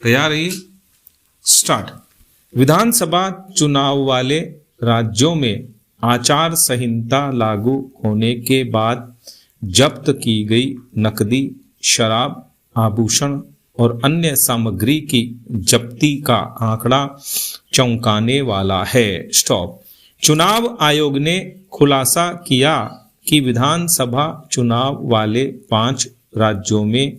तैयार है? स्टार्ट। विधानसभा चुनाव वाले राज्यों में आचार संहिता लागू होने के बाद जब्त की गई नकदी, शराब, आभूषण और अन्य सामग्री की जब्ती का आंकड़ा चौंकाने वाला है। स्टॉप। चुनाव आयोग ने खुलासा किया कि विधानसभा चुनाव वाले 5 राज्यों में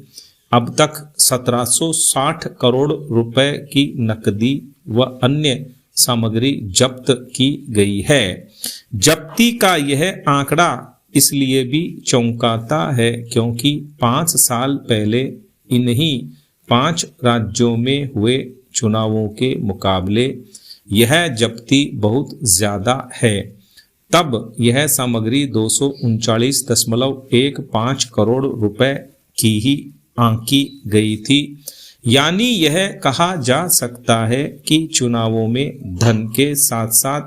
अब तक 1760 करोड़ रुपए की नकदी व अन्य सामग्री जब्त की गई है। जब्ती का यह आंकड़ा इसलिए भी चौंकाता है क्योंकि 5 साल पहले इन्हीं 5 राज्यों में हुए चुनावों के मुकाबले यह जब्ती बहुत ज्यादा है। तब यह सामग्री 239.15 करोड़ रुपए की ही आंकी गई थी। यानी यह कहा जा सकता है कि चुनावों में धन के साथ साथ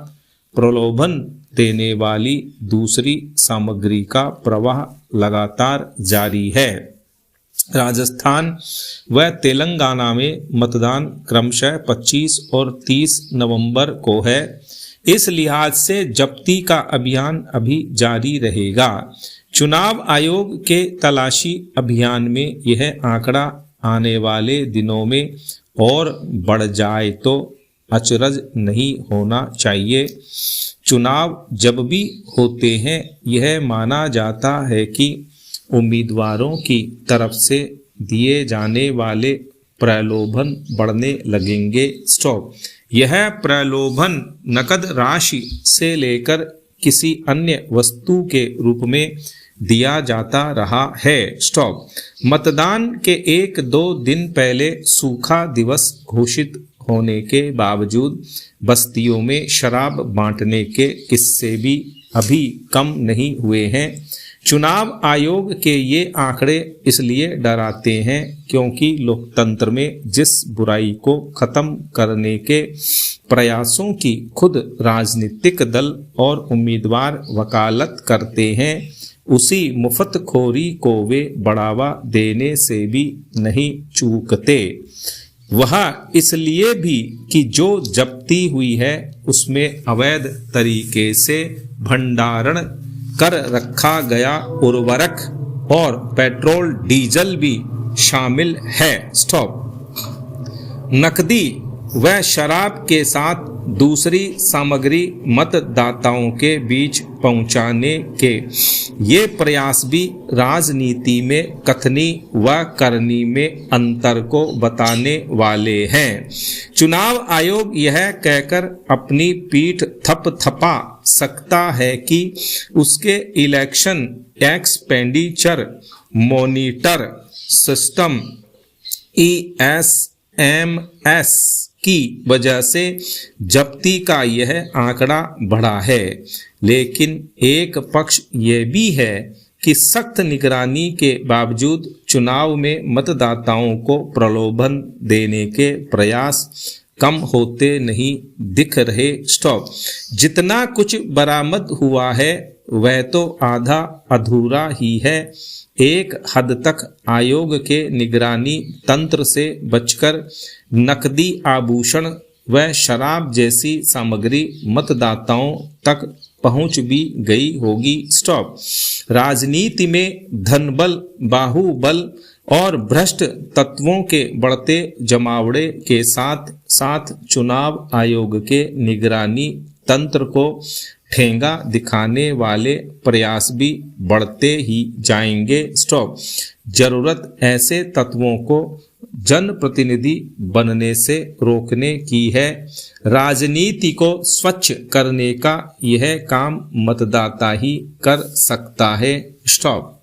प्रलोभन देने वाली दूसरी सामग्री का प्रवाह लगातार जारी है। राजस्थान व तेलंगाना में मतदान क्रमशः 25 और 30 नवंबर को है। इस लिहाज से जब्ती का अभियान अभी जारी रहेगा। चुनाव आयोग के तलाशी अभियान में यह आंकड़ा आने वाले दिनों में और बढ़ जाए तो अचरज नहीं होना चाहिए। चुनाव जब भी होते हैं यह माना जाता है कि उम्मीदवारों की तरफ से दिए जाने वाले प्रलोभन बढ़ने लगेंगे। स्टॉप। यह प्रलोभन नकद राशि से लेकर किसी अन्य वस्तु के रूप में दिया जाता रहा है। स्टॉप। मतदान के 1-2 दिन पहले सूखा दिवस घोषित होने के बावजूद बस्तियों में शराब बांटने के किस्से भी अभी कम नहीं हुए हैं। चुनाव आयोग के ये आंकड़े इसलिए डराते हैं क्योंकि लोकतंत्र में जिस बुराई को खत्म करने के प्रयासों की खुद राजनीतिक दल और उम्मीदवार वकालत करते हैं, उसी मुफ्तखोरी को वे बढ़ावा देने से भी नहीं चूकते। वह इसलिए भी कि जो जब्ती हुई है उसमें अवैध तरीके से भंडारण कर रखा गया उर्वरक और पेट्रोल डीजल भी शामिल है। स्टॉप। नकदी व शराब के साथ दूसरी सामग्री मतदाताओं के बीच पहुंचाने के ये प्रयास भी राजनीति में कथनी व करनी में अंतर को बताने वाले हैं। चुनाव आयोग यह कहकर अपनी पीठ थपथपा सकता है कि उसके election expenditure monitor system ESMS की वजह से जब्ती का यह आंकड़ा बढ़ा है, लेकिन एक पक्ष ये भी है कि सख्त निगरानी के बावजूद चुनाव में मतदाताओं को प्रलोभन देने के प्रयास कम होते नहीं दिख रहे। स्टॉप। जितना कुछ बरामद हुआ है वह तो आधा अधूरा ही है। एक हद तक आयोग के निगरानी तंत्र से बचकर नकदी, आभूषण व शराब जैसी सामग्री मतदाताओं तक पहुंच भी गई होगी। स्टॉप। राजनीति में धनबल, बाहुबल और भ्रष्ट तत्वों के बढ़ते जमावड़े के साथ साथ चुनाव आयोग के निगरानी तंत्र को ठेंगा दिखाने वाले प्रयास भी बढ़ते ही जाएंगे। स्टॉप। जरूरत ऐसे तत्वों को जनप्रतिनिधि बनने से रोकने की है। राजनीति को स्वच्छ करने का यह काम मतदाता ही कर सकता है। स्टॉप।